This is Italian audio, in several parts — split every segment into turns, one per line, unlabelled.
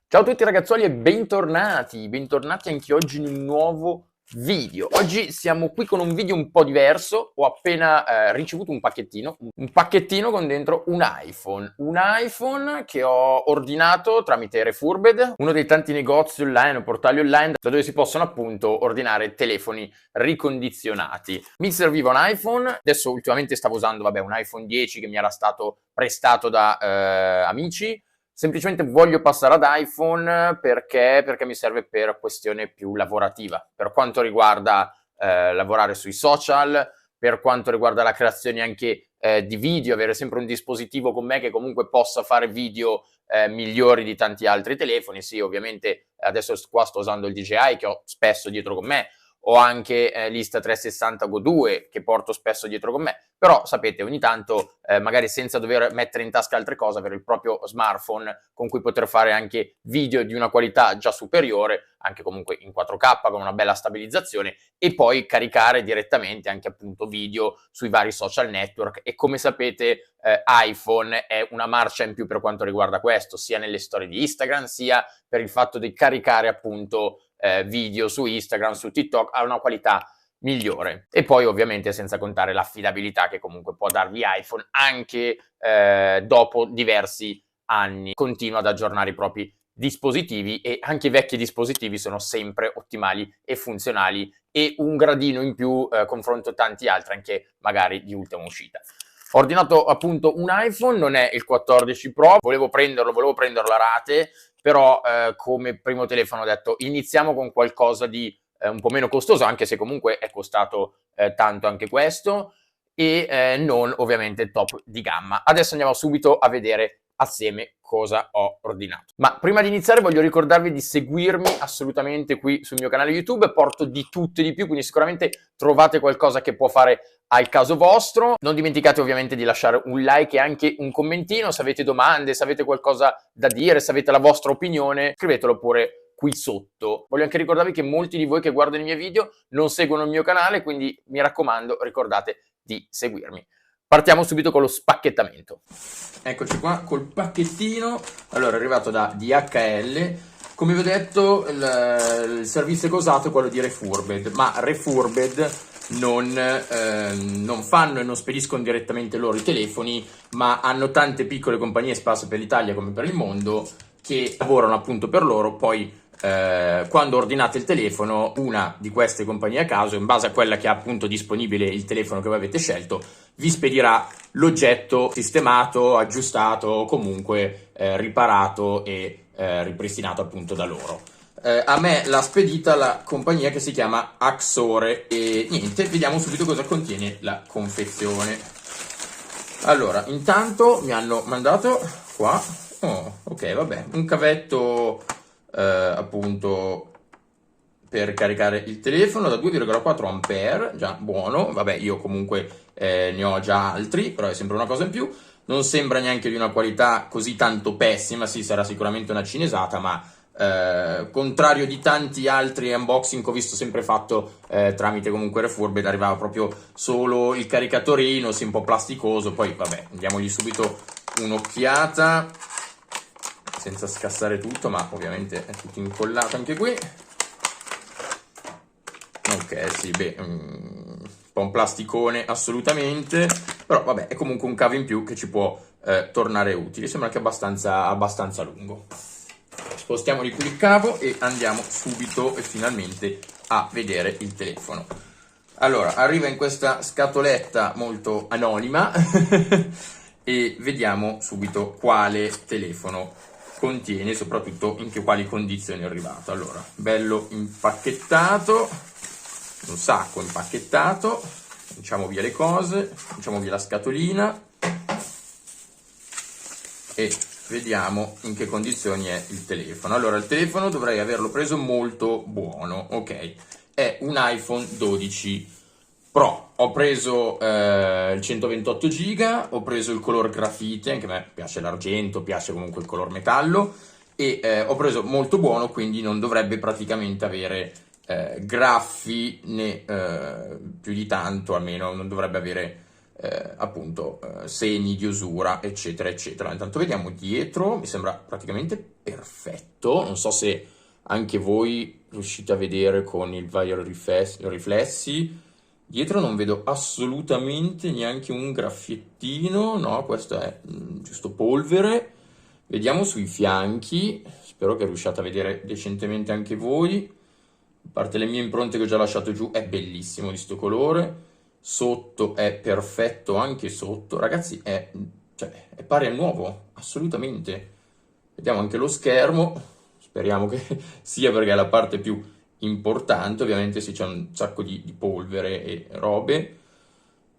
Ciao a tutti ragazzuoli e bentornati anche oggi in un nuovo video. Oggi siamo qui con un video un po' diverso, ho appena ricevuto un pacchettino con dentro un iPhone che ho ordinato tramite Refurbed, uno dei tanti negozi online o portali online da dove si possono appunto ordinare telefoni ricondizionati. Mi serviva un iPhone, adesso ultimamente stavo usando un iPhone 10 che mi era stato prestato da amici. Semplicemente voglio passare ad iPhone perché mi serve per questione più lavorativa, per quanto riguarda lavorare sui social, per quanto riguarda la creazione anche di video, avere sempre un dispositivo con me che comunque possa fare video migliori di tanti altri telefoni. Sì, ovviamente adesso qua sto usando il DJI che ho spesso dietro con me, ho anche l'Insta360 Go 2 che porto spesso dietro con me, però sapete ogni tanto magari senza dover mettere in tasca altre cose, avere il proprio smartphone con cui poter fare anche video di una qualità già superiore, anche comunque in 4K con una bella stabilizzazione, e poi caricare direttamente anche appunto video sui vari social network. E come sapete iPhone è una marcia in più per quanto riguarda questo, sia nelle storie di Instagram sia per il fatto di caricare appunto video su Instagram, su TikTok a una qualità migliore. E poi ovviamente senza contare l'affidabilità che comunque può darvi iPhone anche dopo diversi anni. Continua ad aggiornare i propri dispositivi e anche i vecchi dispositivi sono sempre ottimali e funzionali e un gradino in più confronto a tanti altri anche magari di ultima uscita. Ho ordinato appunto un iPhone, non è il 14 Pro, volevo prenderlo a rate, però come primo telefono ho detto iniziamo con qualcosa di un po' meno costoso, anche se comunque è costato tanto anche questo, e non ovviamente top di gamma. Adesso andiamo subito a vedere assieme cosa ho ordinato. Ma prima di iniziare voglio ricordarvi di seguirmi assolutamente qui sul mio canale YouTube, porto di tutto e di più, quindi sicuramente trovate qualcosa che può fare al caso vostro. Non dimenticate ovviamente di lasciare un like e anche un commentino, se avete domande, se avete qualcosa da dire, se avete la vostra opinione, scrivetelo pure qui sotto. Voglio anche ricordarvi che molti di voi che guardano i miei video non seguono il mio canale, quindi mi raccomando, ricordate di seguirmi. Partiamo subito con lo spacchettamento. Eccoci qua col pacchettino. Allora, è arrivato da DHL. Come vi ho detto, il servizio che ho usato è quello di Refurbed, ma Refurbed non fanno e non spediscono direttamente loro i telefoni, ma hanno tante piccole compagnie sparse per l'Italia come per il mondo che lavorano appunto per loro. Poi quando ordinate il telefono, una di queste compagnie a caso, in base a quella che ha appunto disponibile il telefono che voi avete scelto, vi spedirà l'oggetto sistemato, aggiustato, comunque riparato e ripristinato appunto da loro. A me l'ha spedita la compagnia che si chiama Axore e niente, vediamo subito cosa contiene la confezione. Allora, intanto mi hanno mandato qua, ok, vabbè, un cavetto appunto per caricare il telefono da 2,4 ampere, già buono. Vabbè, io comunque ne ho già altri, però è sempre una cosa in più. Non sembra neanche di una qualità così tanto pessima, sì, sarà sicuramente una cinesata, ma contrario di tanti altri unboxing che ho visto sempre fatto tramite comunque Refurbed, arrivava proprio solo il caricatorino, sì, un po' plasticoso. Poi vabbè, diamogli subito un'occhiata senza scassare tutto, ma ovviamente è tutto incollato anche qui. Ok, sì, beh, un po' un plasticone assolutamente, però vabbè, è comunque un cavo in più che ci può tornare utile. Sembra anche abbastanza lungo. Spostiamo di qui il cavo e andiamo subito e finalmente a vedere il telefono. Allora, arriva in questa scatoletta molto anonima e vediamo subito quale telefono contiene e soprattutto in quali condizioni è arrivato. Allora, bello impacchettato, un sacco impacchettato, lanciamo via le cose, lanciamo via la scatolina e vediamo in che condizioni è il telefono. Allora, il telefono dovrei averlo preso molto buono, ok, è un iPhone 12 Pro. Ho preso il 128 giga, ho preso il color grafite, anche a me piace l'argento, piace comunque il color metallo, e ho preso molto buono, quindi non dovrebbe praticamente avere graffi né più di tanto, almeno non dovrebbe avere appunto segni di usura, eccetera, eccetera. Intanto vediamo dietro, mi sembra praticamente perfetto, non so se anche voi riuscite a vedere con il vari riflessi. Dietro non vedo assolutamente neanche un graffiettino, no, questo è giusto polvere. Vediamo sui fianchi, spero che riusciate a vedere decentemente anche voi. A parte le mie impronte che ho già lasciato giù, è bellissimo di sto colore. Sotto è perfetto anche sotto, ragazzi, cioè, è pari al nuovo, assolutamente. Vediamo anche lo schermo, speriamo che sia perché è la parte più importante, ovviamente sì, c'è un sacco di polvere e robe.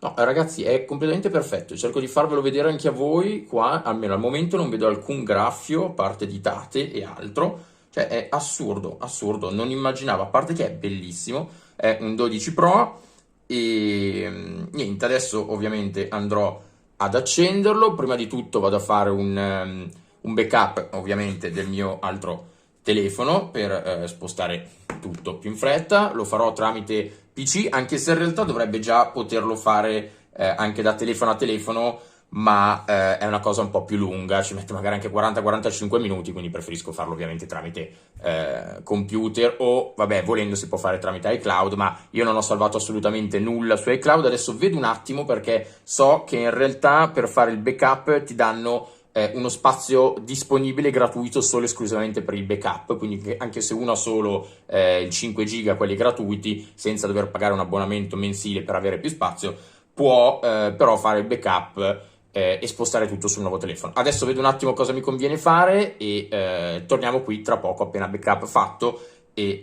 No, ragazzi, è completamente perfetto, cerco di farvelo vedere anche a voi, qua almeno al momento non vedo alcun graffio, a parte di date e altro, cioè è assurdo, assurdo, non immaginavo, a parte che è bellissimo, è un 12 Pro e niente, adesso ovviamente andrò ad accenderlo, prima di tutto vado a fare un backup ovviamente del mio altro telefono per spostare tutto più in fretta, lo farò tramite PC, anche se in realtà dovrebbe già poterlo fare anche da telefono a telefono, ma è una cosa un po' più lunga, ci mette magari anche 40-45 minuti, quindi preferisco farlo ovviamente tramite computer o, vabbè, volendo si può fare tramite iCloud, ma io non ho salvato assolutamente nulla su iCloud, adesso vedo un attimo perché so che in realtà per fare il backup ti danno uno spazio disponibile gratuito solo e esclusivamente per il backup, quindi anche se uno ha solo il 5 giga, quelli gratuiti, senza dover pagare un abbonamento mensile per avere più spazio, può però fare il backup e spostare tutto sul nuovo telefono. Adesso vedo un attimo cosa mi conviene fare e torniamo qui tra poco appena backup fatto e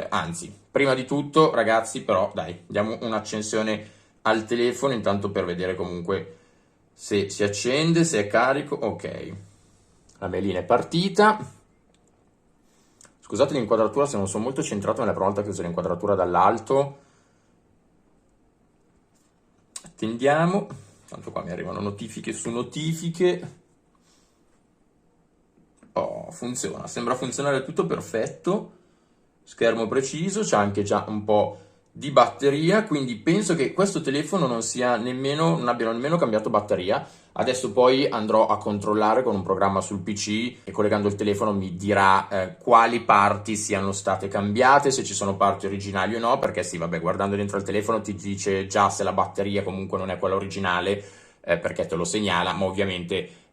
anzi, prima di tutto ragazzi però dai, diamo un'accensione al telefono intanto per vedere comunque se si accende, se è carico. Ok, la melina è partita. Scusate l'inquadratura se non sono molto centrato, è la prima volta che uso l'inquadratura dall'alto. Attendiamo, tanto qua mi arrivano notifiche su notifiche. Oh, funziona, sembra funzionare tutto perfetto. Schermo preciso, c'è anche già un po' di batteria, quindi penso che questo telefono non abbia nemmeno cambiato batteria. Adesso poi andrò a controllare con un programma sul PC e collegando il telefono mi dirà quali parti siano state cambiate, se ci sono parti originali o no, perché sì, vabbè, guardando dentro il telefono ti dice già se la batteria comunque non è quella originale, perché te lo segnala, ma ovviamente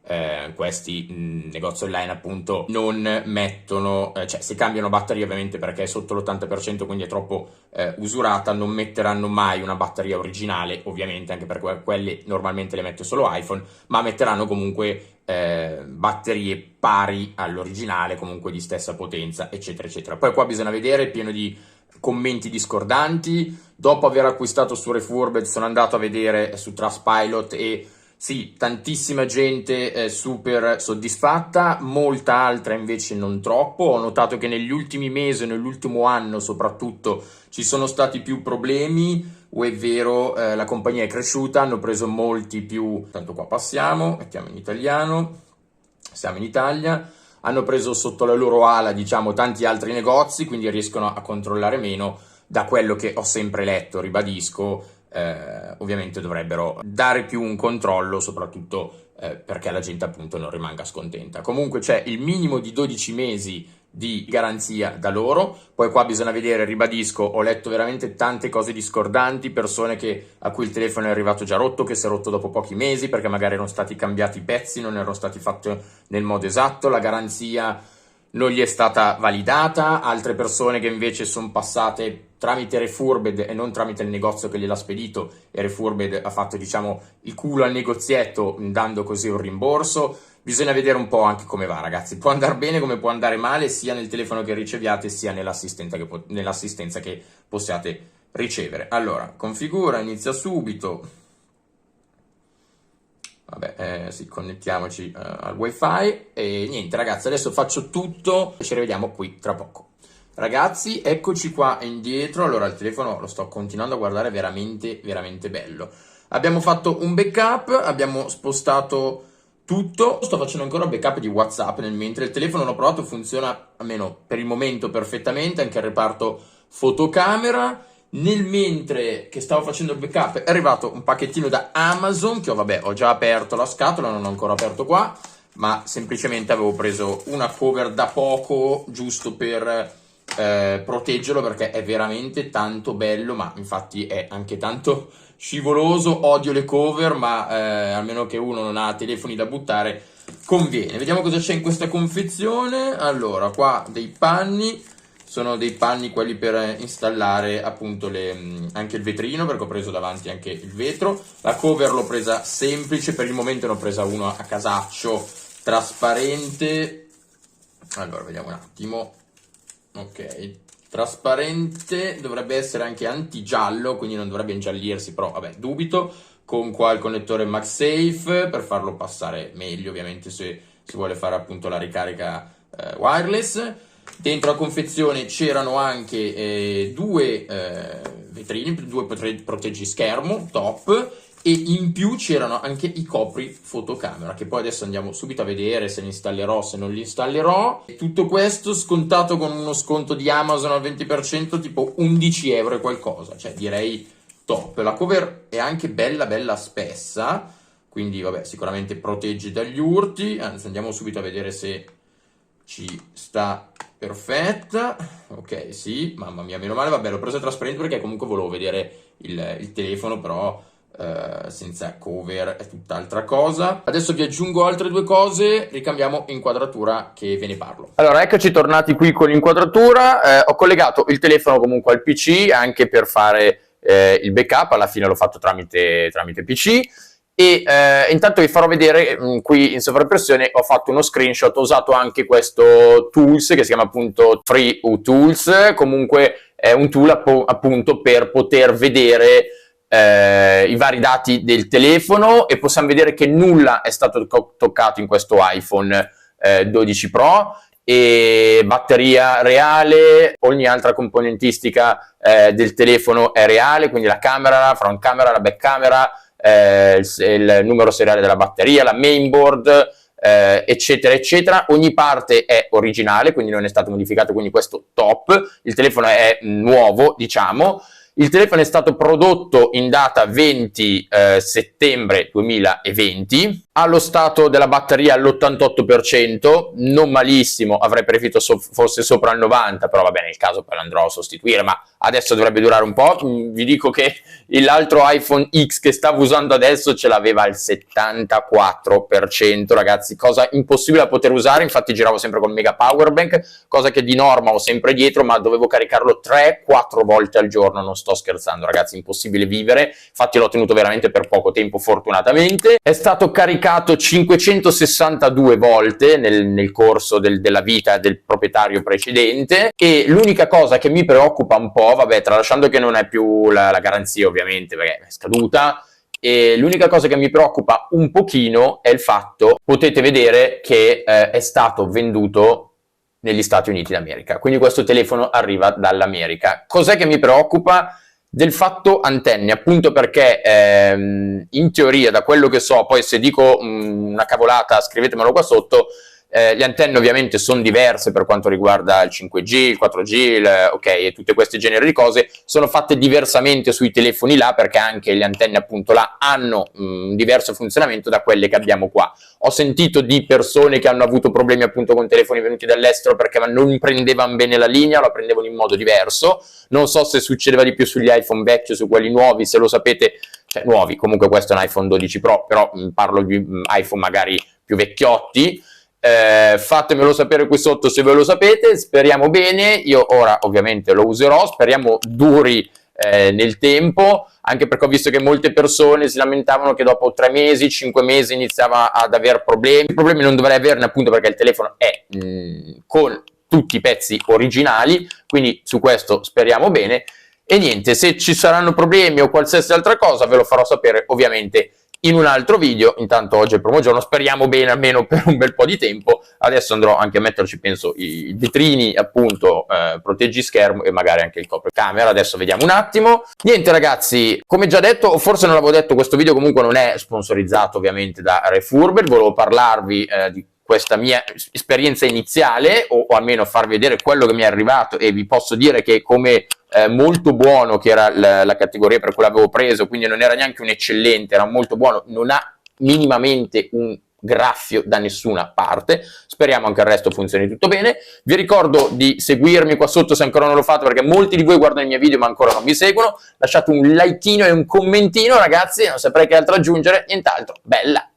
questi negozi online appunto non mettono, cioè se cambiano batteria ovviamente perché è sotto l'80% quindi è troppo usurata, non metteranno mai una batteria originale ovviamente, anche perché quelle normalmente le mette solo iPhone, ma metteranno comunque batterie pari all'originale, comunque di stessa potenza, eccetera eccetera. Poi qua bisogna vedere, è pieno di commenti discordanti. Dopo aver acquistato su Refurbed sono andato a vedere su Trustpilot e sì, tantissima gente super soddisfatta, molta altra invece non troppo. Ho notato che negli ultimi mesi, nell'ultimo anno soprattutto, ci sono stati più problemi, o è vero, la compagnia è cresciuta, hanno preso molti più, tanto qua passiamo, mettiamo in italiano, siamo in Italia, hanno preso sotto la loro ala, diciamo, tanti altri negozi, quindi riescono a controllare meno. Da quello che ho sempre letto, ribadisco, ovviamente dovrebbero dare più un controllo, soprattutto perché la gente appunto non rimanga scontenta. Comunque c'è il minimo di 12 mesi di garanzia da loro, poi qua bisogna vedere, ribadisco, ho letto veramente tante cose discordanti, persone a cui il telefono è arrivato già rotto, che si è rotto dopo pochi mesi perché magari erano stati cambiati i pezzi, non erano stati fatti nel modo esatto, la garanzia non gli è stata validata, altre persone che invece sono passate tramite Refurbed e non tramite il negozio che gliel'ha spedito, e Refurbed ha fatto, diciamo, il culo al negozietto dando così un rimborso. Bisogna vedere un po' anche come va, ragazzi, può andare bene come può andare male, sia nel telefono che riceviate sia nell'assistenza che possiate ricevere. Allora, configura, inizia subito. Vabbè, sì, connettiamoci al wifi e niente ragazzi, adesso faccio tutto e ci rivediamo qui tra poco. Ragazzi, eccoci qua indietro. Allora, il telefono lo sto continuando a guardare, veramente, veramente bello. Abbiamo fatto un backup, abbiamo spostato tutto. Sto facendo ancora un backup di WhatsApp mentre il telefono l'ho provato, funziona almeno per il momento perfettamente, anche il reparto fotocamera. Nel mentre che stavo facendo il backup è arrivato un pacchettino da Amazon che ho già aperto la scatola, non ho ancora aperto qua, ma semplicemente avevo preso una cover da poco giusto per proteggerlo, perché è veramente tanto bello, ma infatti è anche tanto scivoloso. Odio le cover, ma almeno che uno non ha telefoni da buttare, conviene. Vediamo cosa c'è in questa confezione. Allora, qua dei panni, sono dei panni quelli per installare appunto anche il vetrino, perché ho preso davanti anche il vetro. La cover l'ho presa semplice, per il momento ne ho presa uno a casaccio trasparente. Allora, vediamo un attimo. Ok, trasparente, dovrebbe essere anche antigiallo, quindi non dovrebbe ingiallirsi, però vabbè, dubito. Con qua il connettore MagSafe per farlo passare meglio, ovviamente se si vuole fare appunto la ricarica wireless. Dentro la confezione c'erano anche due vetrini, due proteggischermo top, e in più c'erano anche i copri fotocamera, che poi adesso andiamo subito a vedere se li installerò, se non li installerò. Tutto questo scontato con uno sconto di Amazon al 20%, tipo 11 euro e qualcosa, cioè direi top. La cover è anche bella spessa, quindi vabbè, sicuramente protegge dagli urti. Anzi, andiamo subito a vedere se ci sta perfetta. Ok, sì, mamma mia, meno male. Vabbè, l'ho presa trasparente perché comunque volevo vedere il telefono, però senza cover è tutt'altra cosa. Adesso vi aggiungo altre due cose, ricambiamo inquadratura che ve ne parlo. Allora, eccoci tornati qui con l'inquadratura. Ho collegato il telefono comunque al PC anche per fare il backup. Alla fine l'ho fatto tramite PC. E intanto vi farò vedere qui in sovraimpressione. Ho fatto uno screenshot, ho usato anche questo tools che si chiama appunto FreeUTools. Comunque è un tool appunto per poter vedere i vari dati del telefono, e possiamo vedere che nulla è stato toccato in questo iPhone 12 Pro, e batteria reale, ogni altra componentistica del telefono è reale, quindi la camera, la front camera, la back camera, il numero seriale della batteria, la mainboard, eccetera eccetera. Ogni parte è originale, quindi non è stato modificato, quindi questo top. Il telefono è nuovo, diciamo. Il telefono è stato prodotto in data 20 settembre 2020, ha lo stato della batteria all'88%, non malissimo, avrei preferito fosse sopra il 90%, però va bene, nel caso poi l'andrò a sostituire, ma adesso dovrebbe durare un po'. Vi dico che l'altro iPhone X che stavo usando adesso ce l'aveva al 74%, ragazzi, cosa impossibile da poter usare. Infatti giravo sempre con mega powerbank, cosa che di norma ho sempre dietro, ma dovevo caricarlo 3-4 volte al giorno, non sto scherzando, ragazzi, impossibile vivere. Infatti l'ho tenuto veramente per poco tempo, fortunatamente. È stato caricato 562 volte nel corso della vita del proprietario precedente, e l'unica cosa che mi preoccupa un po', vabbè, tralasciando che non è più la garanzia ovviamente perché è scaduta, e l'unica cosa che mi preoccupa un pochino è il fatto, potete vedere che è stato venduto negli Stati Uniti d'America, quindi questo telefono arriva dall'America. Cos'è che mi preoccupa? Del fatto antenne, appunto perché in teoria, da quello che so, poi se dico una cavolata scrivetemelo qua sotto, le antenne ovviamente sono diverse per quanto riguarda il 5G, il 4G, ok, e tutte queste generi di cose sono fatte diversamente sui telefoni là, perché anche le antenne appunto là hanno un diverso funzionamento da quelle che abbiamo qua. Ho sentito di persone che hanno avuto problemi appunto con telefoni venuti dall'estero perché non prendevano bene la linea, la prendevano in modo diverso. Non so se succedeva di più sugli iPhone vecchi o su quelli nuovi, se lo sapete, cioè nuovi, comunque questo è un iPhone 12 Pro, però parlo di iPhone magari più vecchiotti. Fatemelo sapere qui sotto se ve lo sapete, speriamo bene. Io ora ovviamente lo userò, speriamo duri nel tempo, anche perché ho visto che molte persone si lamentavano che dopo 3 mesi, 5 mesi iniziava ad avere problemi. I problemi non dovrei averne, appunto perché il telefono è con tutti i pezzi originali, quindi su questo speriamo bene. E niente, se ci saranno problemi o qualsiasi altra cosa ve lo farò sapere ovviamente in un altro video. Intanto oggi è il primo giorno, speriamo bene almeno per un bel po' di tempo. Adesso andrò anche a metterci, penso, i vetrini, appunto, proteggischermo e magari anche il copricamera. Adesso vediamo un attimo. Niente ragazzi, come già detto, o forse non l'avevo detto, questo video comunque non è sponsorizzato ovviamente da Refurbed. Volevo parlarvi di questa mia esperienza iniziale, o almeno farvi vedere quello che mi è arrivato, e vi posso dire che come molto buono, che era la categoria per cui l'avevo preso, quindi non era neanche un eccellente, era molto buono, non ha minimamente un graffio da nessuna parte. Speriamo anche il resto funzioni tutto bene. Vi ricordo di seguirmi qua sotto se ancora non lo fate, perché molti di voi guardano i miei video ma ancora non mi seguono. Lasciate un likeino e un commentino, ragazzi, non saprei che altro aggiungere, nient'altro. Bella!